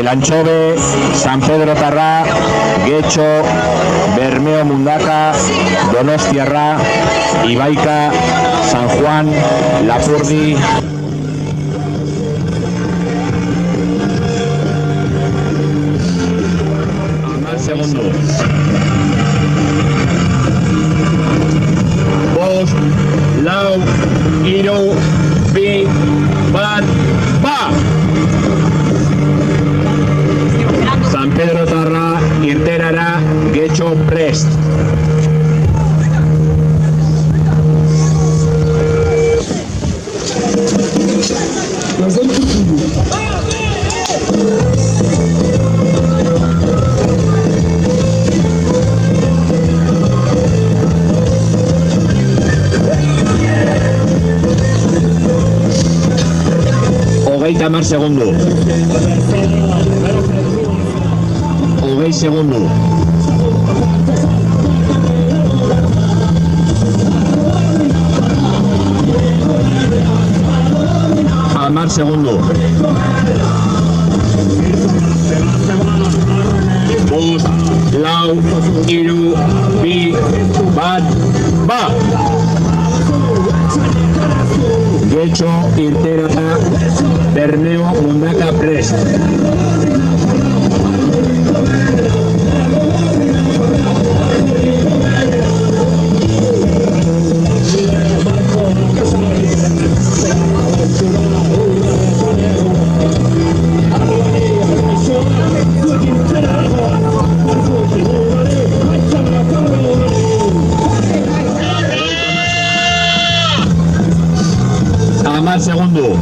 Elantxobe, San Pedro Tarra, Getxo, Bermeo Mundaka, Donostiarra, Ibaika, San Juan, Lapurdi. Segundo. Bost, lau, hiru, bi, bat, ba! San Pedro Tarra, irterara, Getxo prest. Hogeita mar segundo. Hogei segundo. Amar segundo. Bost, lau, hiru, bi, bat, ba! Getxo, irterara, Bermeo Mundaka prest. Amar segundo.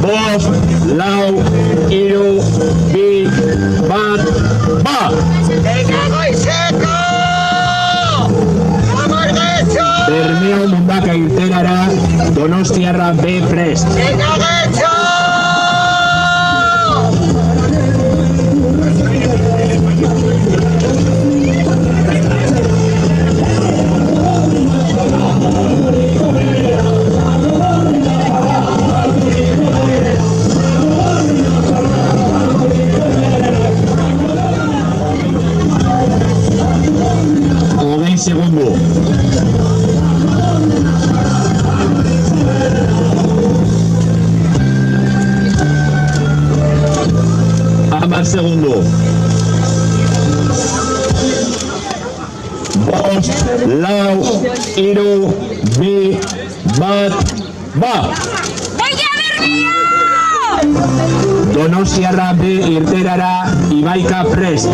Bost, lau, hiru, bi, bat, ba! Bermeo Mundaka irterara, Donostiarra B prest. Segundo. Amar segundo. Bost, lau, hiru, bi, bat, ba! Donostiarra B irterara, Ibaika prest.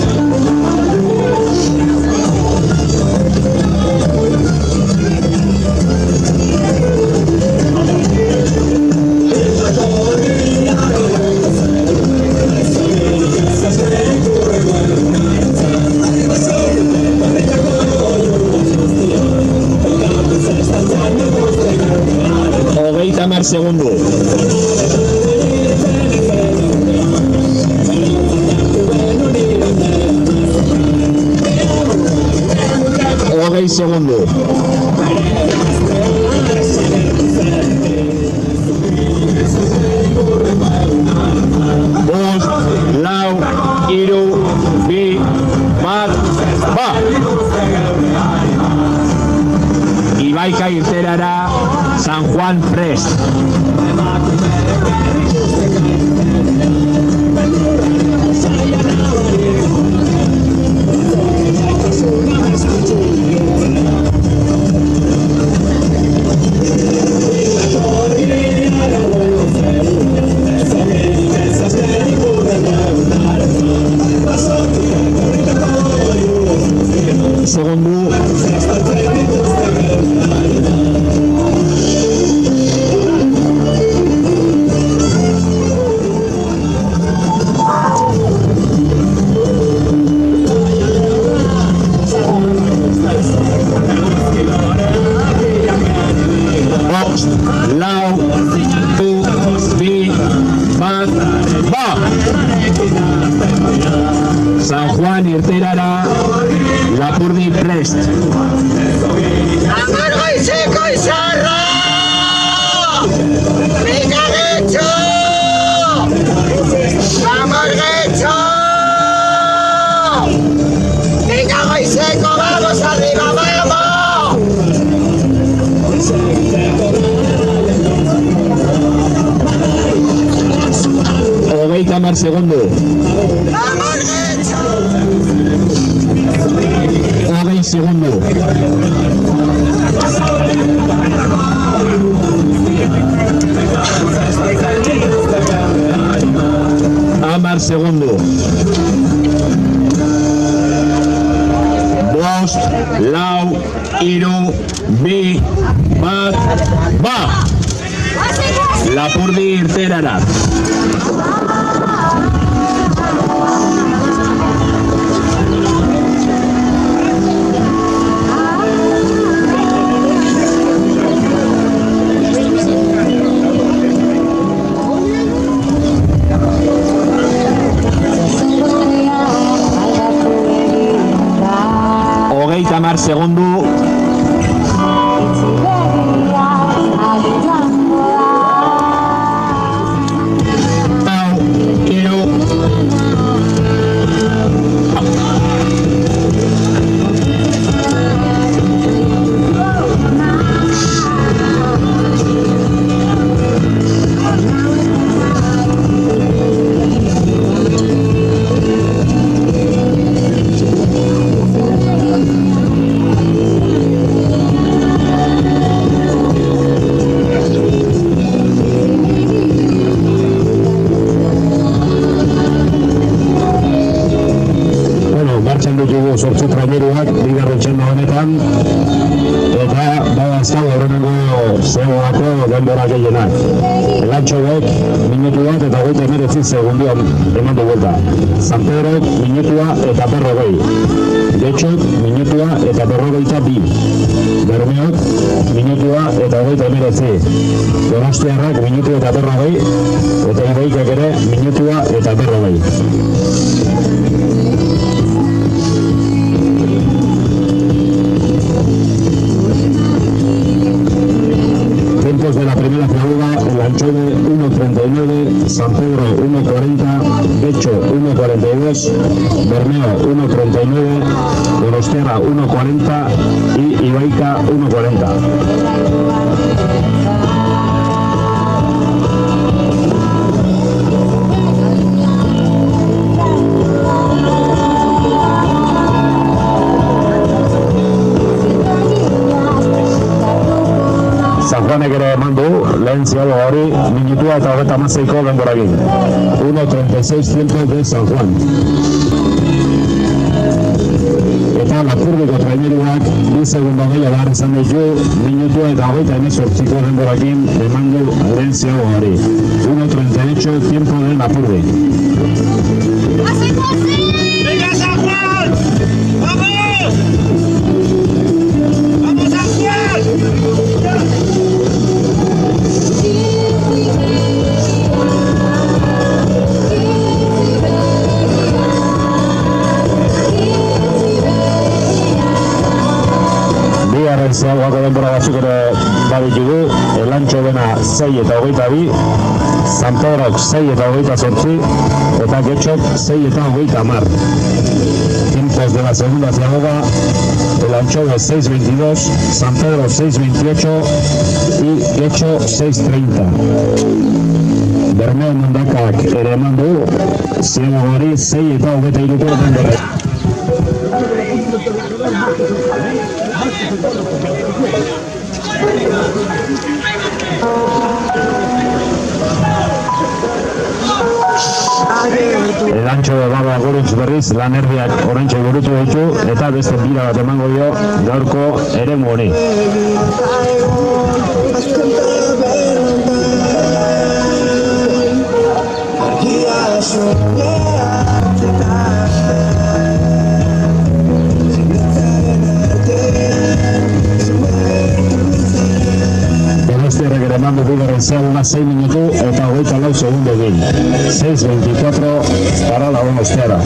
Hogeita mar segundo. Hogei segundo. Bost, lau, hiru, bi, bat, ba! Ibaika irterara, San Juan prest. Segundo. Bost, lau, hiru, bi, bat, ba! San Juan irterara, Lapurdi prest. Amar goizeko izarra! Venga, Getxo! vamos arriba, vamos. Hogeita hamar segundo. Hogei segundo. Hamar segundo. Bost, lau, hiru, bi, bat, ba! Lapurdi irteerara. Hogeita hamar segundo. Zortzi traineruak bigarren txanda honetan eta badazkau horrengo zegoako denbora gehienak. Elantxobek minutu bat eta 29 segunduan eman du buelta. San Pedrok minutua eta 40. Getxok minutua eta 42. Bermeok minutua eta 29. Donostiarrak minutu eta 40 eta Ibaikak ere minutua eta 40. Tiempos de la primera figura, el Anchove 1.39, San Pedro 1.40, Getxo 1.42, Bermeo 1.39, Donostiarra 1.40 y Ibaika 1.40. San Juanek ere eman du, lehen ziago hori minutua eta 36ko denboragin. 1.36 tiempo de San Juan. Eta Lapurdiko traineruak 2 segundo gehiago behar izan ditu, minutua eta 28ko denboragin eman du lehen ziago hori. 1.38 tiempo de Lapurdi. ¡Venga, San Juan! ¡Vamos! ¡Vamos, San Juan! Bigarren zehagoako denbora batzuk ere baditugu, Elantxo dena 6 eta 22, San Pedrok 6 eta 28, eta Getxok 6 eta 30. Tiempos de la segunda ciagoga, Elantxo de 6.22, San Pedro 6.28 y Getxo 6.30. Bermeo Mundakak ere eman du, ziago hori 6 eta 23ko denbora. Elantxo de Baba Gorutz berriz lan erdiak oraintxe burutu ditu eta beste bira bat emango dio gaurko eremu honi. Donostiarrak ere eman du bigarren zeaguna 6 minutu eta 24 segundo egin. 6.24 para la Donostiarra.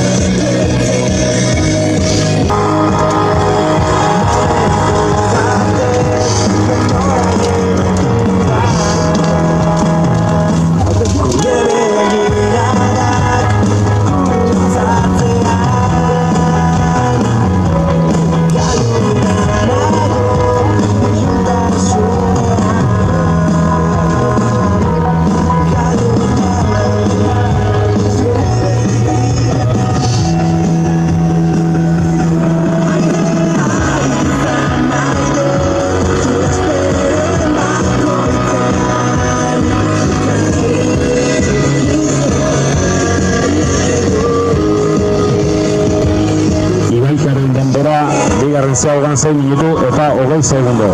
bigarren zeagoan 6 minutu eta 20 segundo.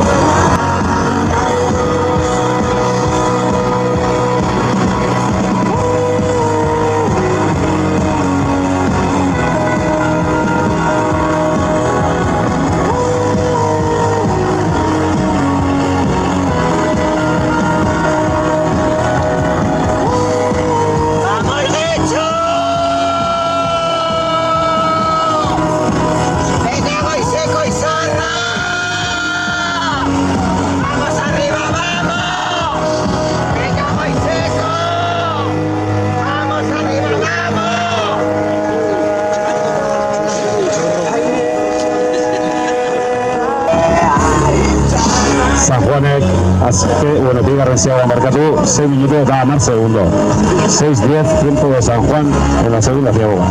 San Juanek bigarren zeagoan marcatu 6 minutos eta 10 segundo. 6:10 tiempo de San Juan en la segunda zeagoa.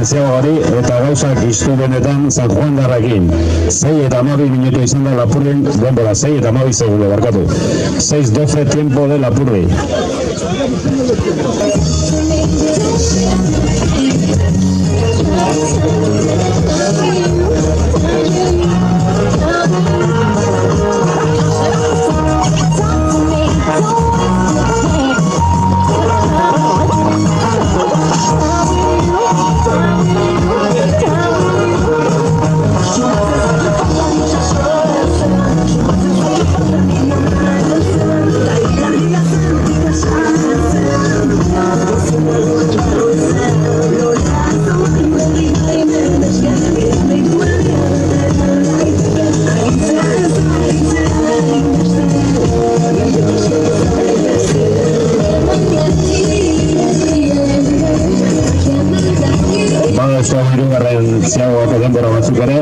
Zeagari eta gauzak iztu benetan San Juan darrakin. 6 eta 12 minutu izan da Lapurren denbora, 6 eta 12 segundo, barkatu. 6:12 tiempo de Lapurri. Zeagoako denbora batzuk ere,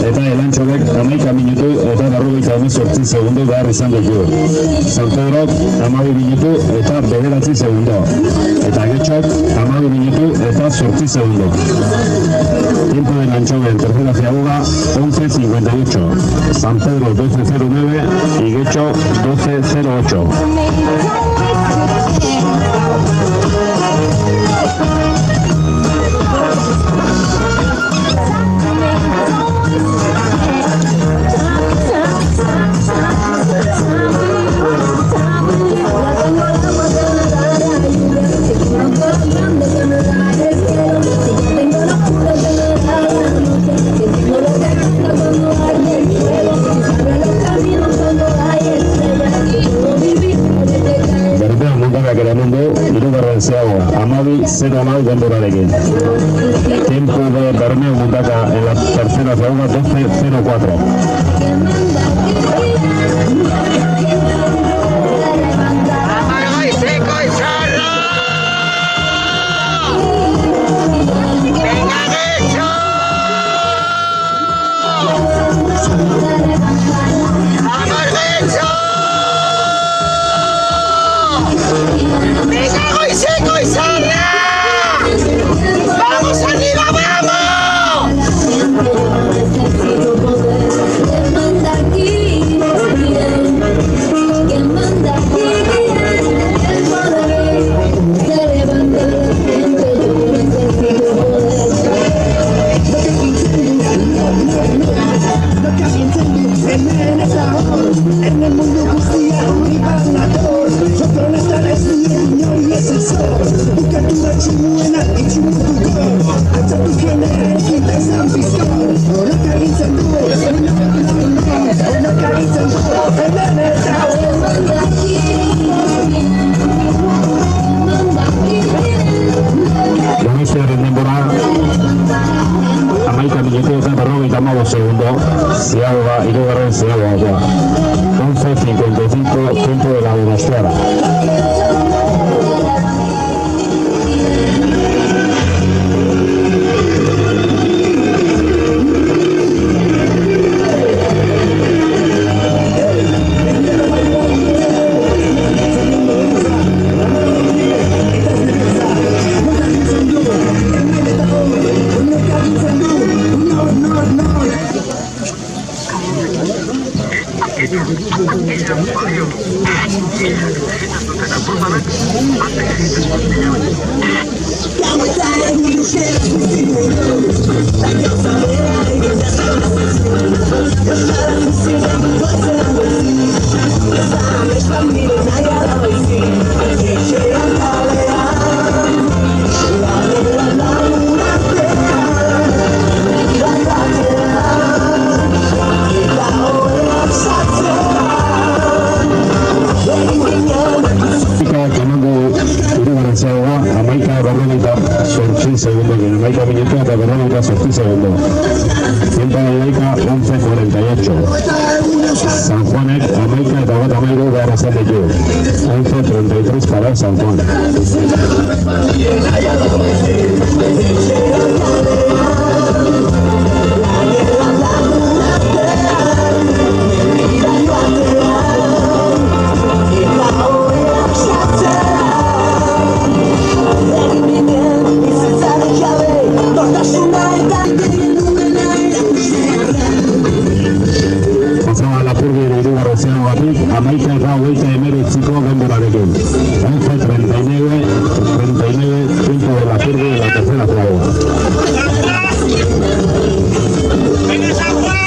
eta elantxobek 11 minutu eta 48 segundo behar izan dugu. San Pedrok 12 minutu eta 9 segundo. Eta Getxok 12 minutu eta 8 segundo. Tiempo de Elantxobe en tercera zeagoa 11:58. San Pedro 12:09 y Getxo 12:08. Zeagoa, 12:09 denborarekin. Tiempo de Bermeo Mundaka en la tercera zeagoa 12:04. Segundo, Ziagoa zehagoa. 11:55 tiempo de la Donostiarra. Tiempo de Laica 11:48. San Juanek, Amaica eta bat amairu behar ezatetu. 11:33 para San Juan. Amaika eta hogeita emeretziko denborarekin. 11:39 tiempo de la Purga de la tercera fragua. ¡Venga, San Juan!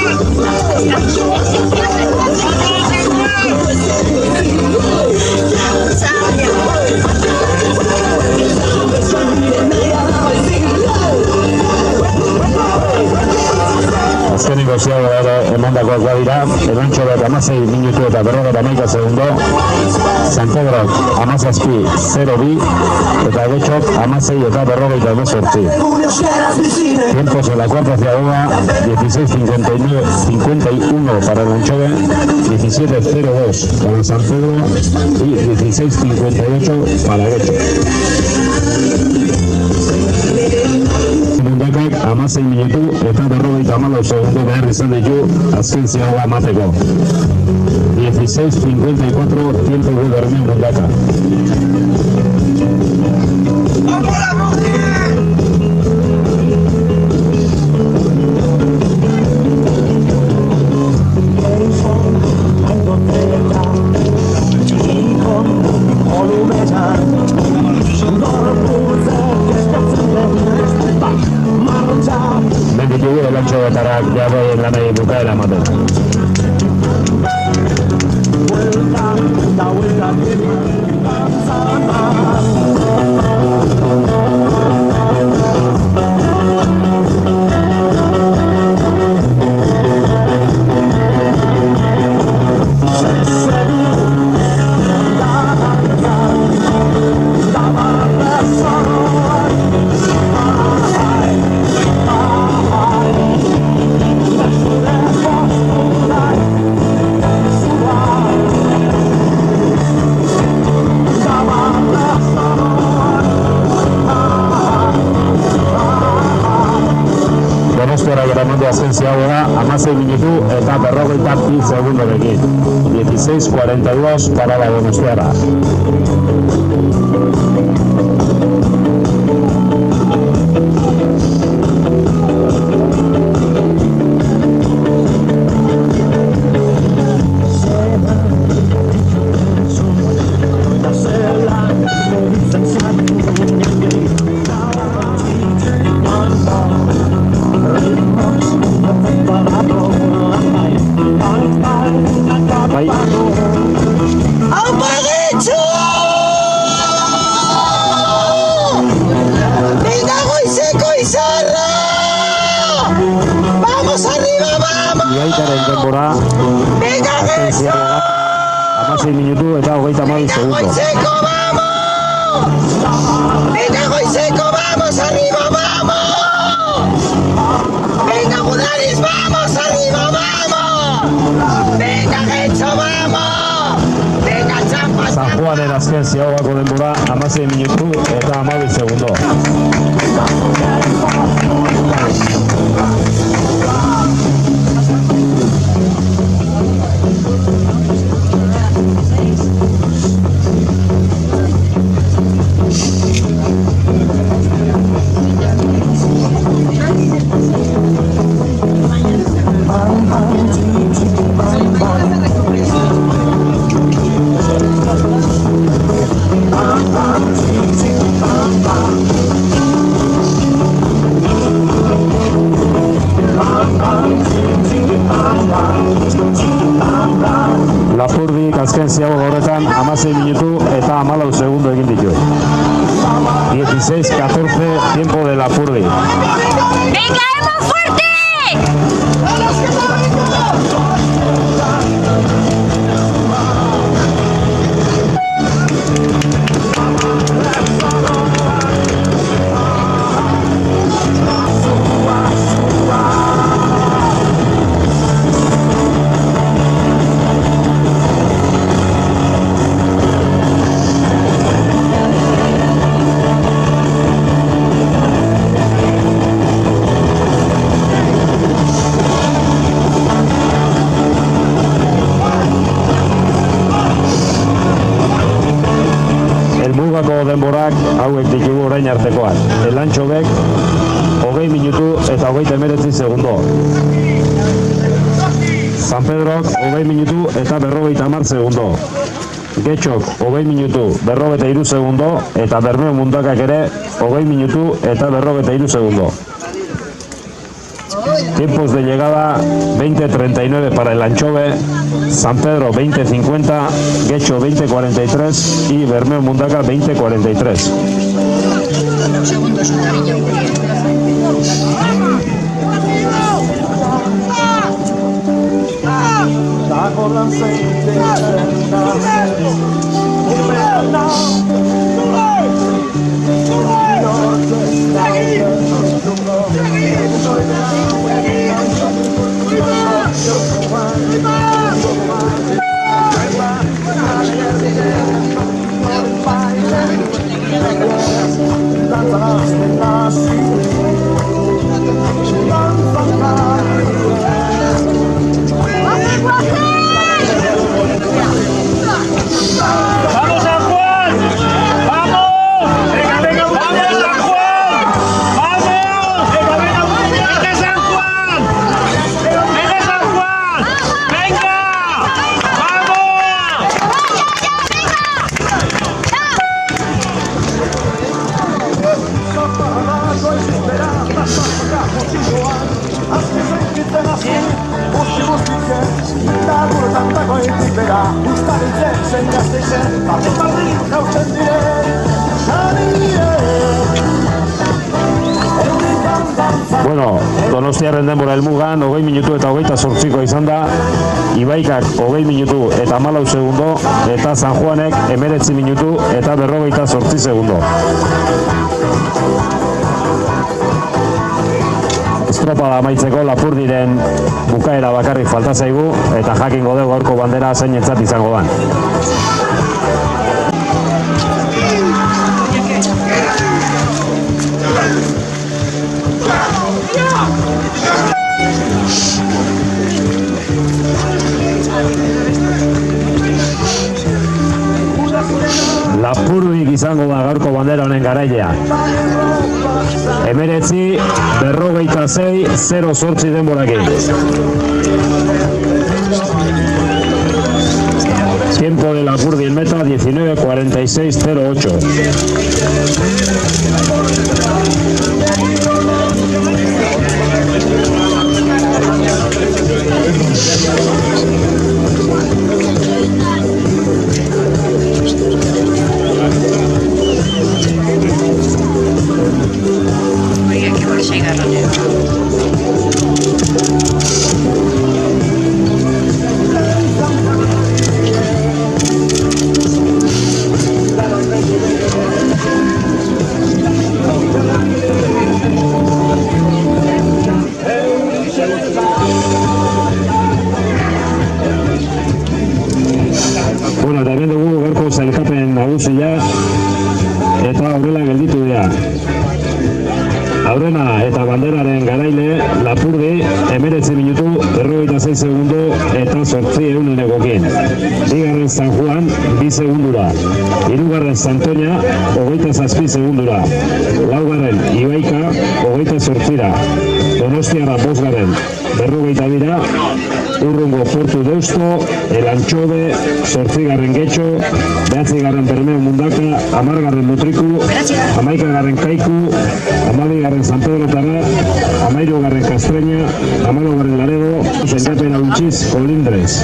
Azkeniko ziago emandakoak badira, Elantxo bat 16 minutu eta 51 segundo, San Pedro 17:02 eta Getxok 16 eta 58. Tiempos en la cuarta ciagoa 16:51 para Elantxobe, 17:02 para San Pedro y 16:58 para Getxok. Mundakak 16 minutu eta 54 segundo behar izan ditu azken ziagoa amateko. 16:54 tiempo de Bermeo Mundaka. Menditugu Elantxo batara jaboien lanei bukaera ematen. Azken ziagoa 16 minutu eta 52 segundorekin. 16:42 para la Donostiarra. Iaitaren denbora azken ziagoa 16 minutu eta 32 segundo. Goizeko, vamos! Venga, Goizeko, vamos, arriba, vamos! Venga, Gudaris, vamos, arriba, vamos! Juanen azken ziagoko denbora 16 minutu eta 12 segundo. Lapurdik azken ziago horretan 16 minutu eta 14 segundo egin ditu. 16-14 tiempo de Lapurdi. ¡Venga, hemos fuerte! Denborak hauek ditugu orain artekoak. Elantxobek 20 minutu eta 39 segundo. San Pedrok 20 minutu eta 50 segundo. Getxok 20 minutu 43 segundo eta Bermeo Mundakak ere 20 minutu eta 43 segundo. Tiempos de llegada 20:39 para el Anchove, San Pedro 20:50, Getxo 20:43 y Bermeo Mundaka 20:43. ¡Vamos, San Juan! ¡Vamos! ¡Venga, venga, vamos, San Juan! ¡Vamos! ¡Venga, venga, venga, San Juan! ¡Venga, San Juan! ¡Venga! ¡Vamos! Bueno, Donostiarren denbora helmugan 20 minutu eta 28 izan da, Ibaikak 20 minutu eta 14 segundo, eta San Juanek 19 minutu eta 58 segundo. Estropada amaitzeko Lapurdiren bukaera bakarrik falta zaigu eta jakingo dugu gaurko bandera zeinentzat izango da. Lapurdik izango da gaurko bandera honen garailea. 19:46:08 denborakin. Tiempo de Lapurdi en meta 19:46:08. Oiga, que bolsa y garronero. Bueno, también dugu gaurko sailkapen eta banderaren garaile Lapurdi 19 minutu 46 segundo eta 800 egokin. Bigarren San Juan 2 segundura. Hirugarren Santoña 27 segundura. Laugarren Ibaika 28ra. Donostiara 5garren 42 Urrungo Portu Deusto, El Antxode, 8garren Getxo, 9garren Bermeo Mundaka, 10garren Mutriku, 11garren Kaiku, 12garren San Pedro Tarra, 13garren Castreña, 14garren Laredo, Zengapen Aguntxiz, Colindres.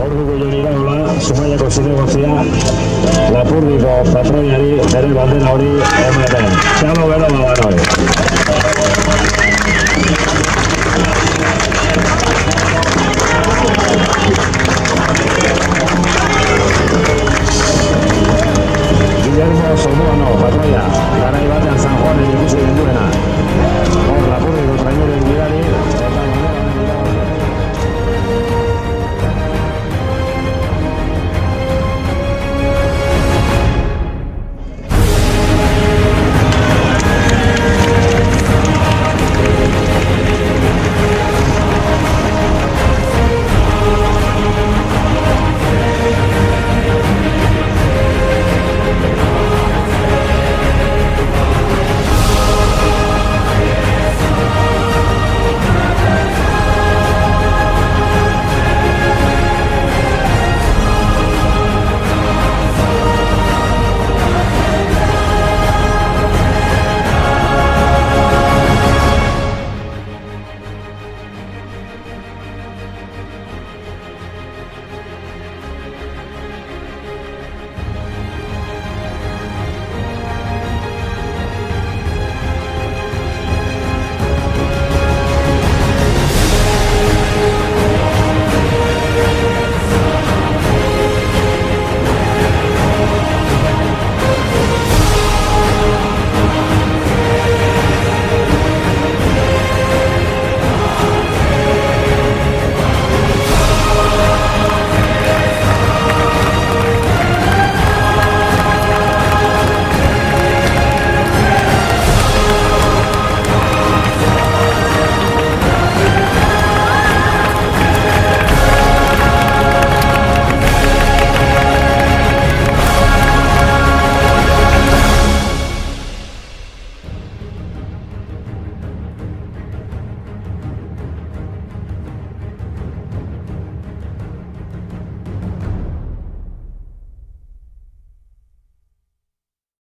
Orduko Iraula, Zumaiako zinegozia, Lapurdiko patroiari bere bandera hori ematen. Txalo bero badanoi. Guillermo Somoano, patroia, garai bat